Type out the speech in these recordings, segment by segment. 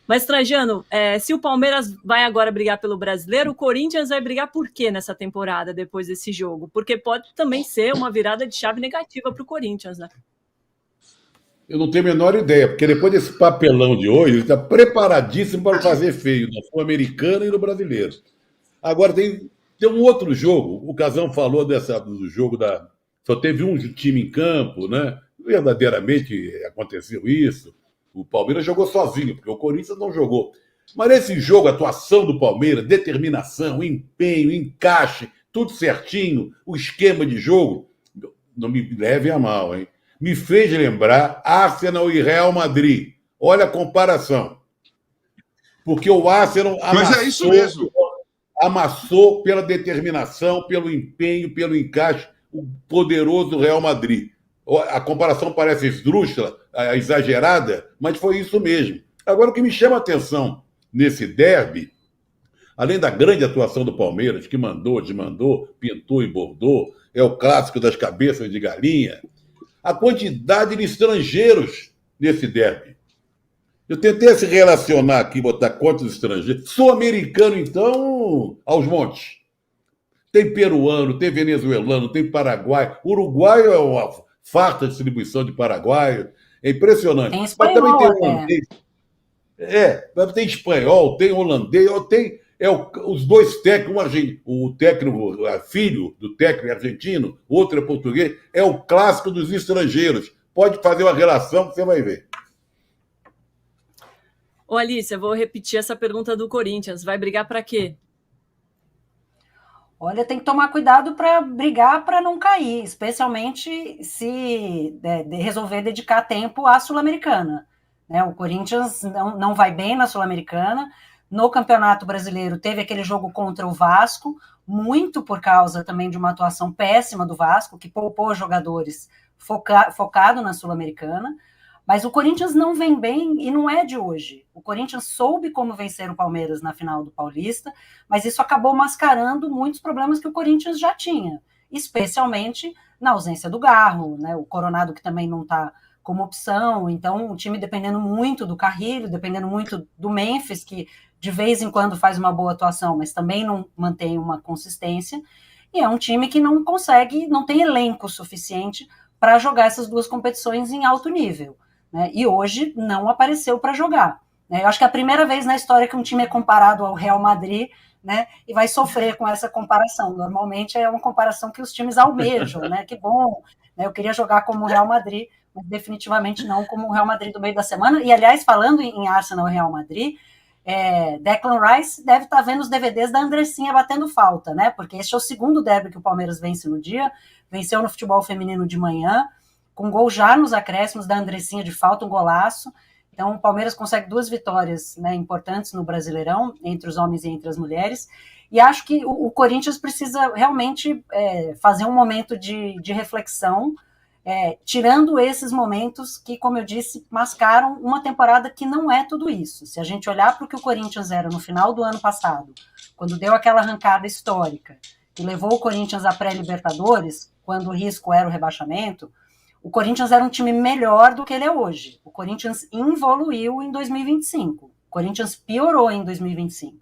Mas, Trajano, se o Palmeiras vai agora brigar pelo Brasileiro, o Corinthians vai brigar por quê nessa temporada, depois desse jogo? Porque pode também ser uma virada de chave negativa para o Corinthians, né? Eu não tenho a menor ideia, porque depois desse papelão de hoje, ele está preparadíssimo para fazer feio no Sul-Americano e no Brasileiro. Agora tem um outro jogo. O Casão falou do jogo da. Só teve um time em campo, né? Verdadeiramente aconteceu isso. O Palmeiras jogou sozinho, porque o Corinthians não jogou. Mas esse jogo, a atuação do Palmeiras, determinação, empenho, encaixe, tudo certinho, o esquema de jogo, não me leve a mal, hein? Me fez lembrar Arsenal e Real Madrid. Olha a comparação. Porque o Arsenal Mas é isso mesmo. Amassou pela determinação, pelo empenho, pelo encaixe, o poderoso Real Madrid. A comparação parece esdrúxula, exagerada, mas foi isso mesmo. Agora, o que me chama a atenção nesse derby, além da grande atuação do Palmeiras, que mandou, desmandou, pintou e bordou, é o clássico das cabeças de galinha, a quantidade de estrangeiros nesse derby. Eu tentei se relacionar aqui, botar quantos estrangeiros. Sul-americano, então, aos montes. Tem peruano, tem venezuelano, tem paraguaio. Uruguaio é uma farta distribuição de paraguaio. É impressionante. Tem espanhol, mas também tem holandês. Tem espanhol, tem holandês, tem os dois técnicos, o técnico, filho do técnico argentino, outro é português, é o clássico dos estrangeiros. Pode fazer uma relação que você vai ver. Ô, Alice, eu vou repetir essa pergunta do Corinthians. Vai brigar para quê? Olha, tem que tomar cuidado para brigar para não cair, especialmente se resolver dedicar tempo à Sul-Americana. Né? O Corinthians não vai bem na Sul-Americana. No Campeonato Brasileiro teve aquele jogo contra o Vasco, muito por causa também de uma atuação péssima do Vasco, que poupou jogadores focado na Sul-Americana. Mas o Corinthians não vem bem e não é de hoje. O Corinthians soube como vencer o Palmeiras na final do Paulista, mas isso acabou mascarando muitos problemas que o Corinthians já tinha, especialmente na ausência do Garro, né? O Coronado que também não está como opção, então o time dependendo muito do Carrilho, dependendo muito do Memphis, que de vez em quando faz uma boa atuação, mas também não mantém uma consistência, e é um time que não consegue, não tem elenco suficiente para jogar essas duas competições em alto nível. Né, e hoje não apareceu para jogar. Né, eu acho que é a primeira vez na história que um time é comparado ao Real Madrid, né, e vai sofrer com essa comparação. Normalmente é uma comparação que os times almejam, né, que bom, né, eu queria jogar como o Real Madrid, mas definitivamente não como o Real Madrid do meio da semana. E, aliás, falando em Arsenal e Real Madrid, Declan Rice deve estar vendo os DVDs da Andressinha batendo falta, né, porque esse é o segundo derby que o Palmeiras vence no dia, venceu no futebol feminino de manhã, com gol já nos acréscimos da Andressinha de falta, um golaço. Então, o Palmeiras consegue 2 vitórias, né, importantes no Brasileirão, entre os homens e entre as mulheres. E acho que o Corinthians precisa realmente fazer um momento de reflexão, tirando esses momentos que, como eu disse, mascaram uma temporada que não é tudo isso. Se a gente olhar para o que o Corinthians era no final do ano passado, quando deu aquela arrancada histórica, que levou o Corinthians à pré-Libertadores, quando o risco era o rebaixamento, o Corinthians era um time melhor do que ele é hoje. O Corinthians evoluiu em 2025. O Corinthians piorou em 2025.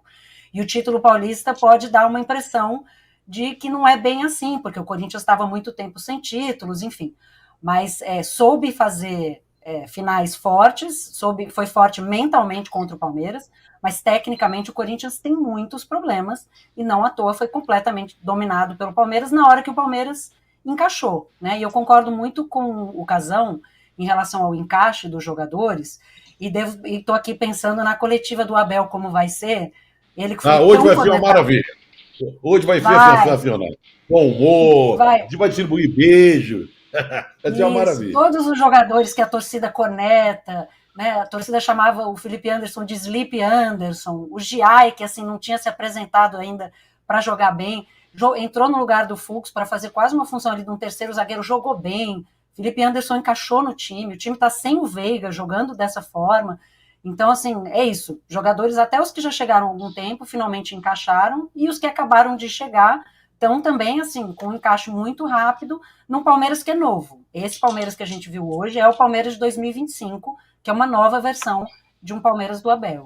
E o título paulista pode dar uma impressão de que não é bem assim, porque o Corinthians estava muito tempo sem títulos, enfim. Mas soube fazer finais fortes, foi forte mentalmente contra o Palmeiras, mas tecnicamente o Corinthians tem muitos problemas e não à toa foi completamente dominado pelo Palmeiras na hora que o Palmeiras encaixou, né? E eu concordo muito com o Casão em relação ao encaixe dos jogadores e estou aqui pensando na coletiva do Abel como vai ser. Ele que foi hoje vai ser uma maravilha. Hoje vai ser sensacional. Com humor, vai distribuir beijo. Vai ser uma maravilha. Todos os jogadores que a torcida corneta, né? A torcida chamava o Felipe Anderson de Sleep Anderson, o Giai, que assim não tinha se apresentado ainda para jogar bem, entrou no lugar do Fux para fazer quase uma função ali de um terceiro zagueiro, jogou bem. Felipe Anderson encaixou no time, o time está sem o Veiga, jogando dessa forma. Então, assim, é isso. Jogadores, até os que já chegaram há algum tempo, finalmente encaixaram, e os que acabaram de chegar estão também, assim, com um encaixe muito rápido num Palmeiras que é novo. Esse Palmeiras que a gente viu hoje é o Palmeiras de 2025, que é uma nova versão de um Palmeiras do Abel.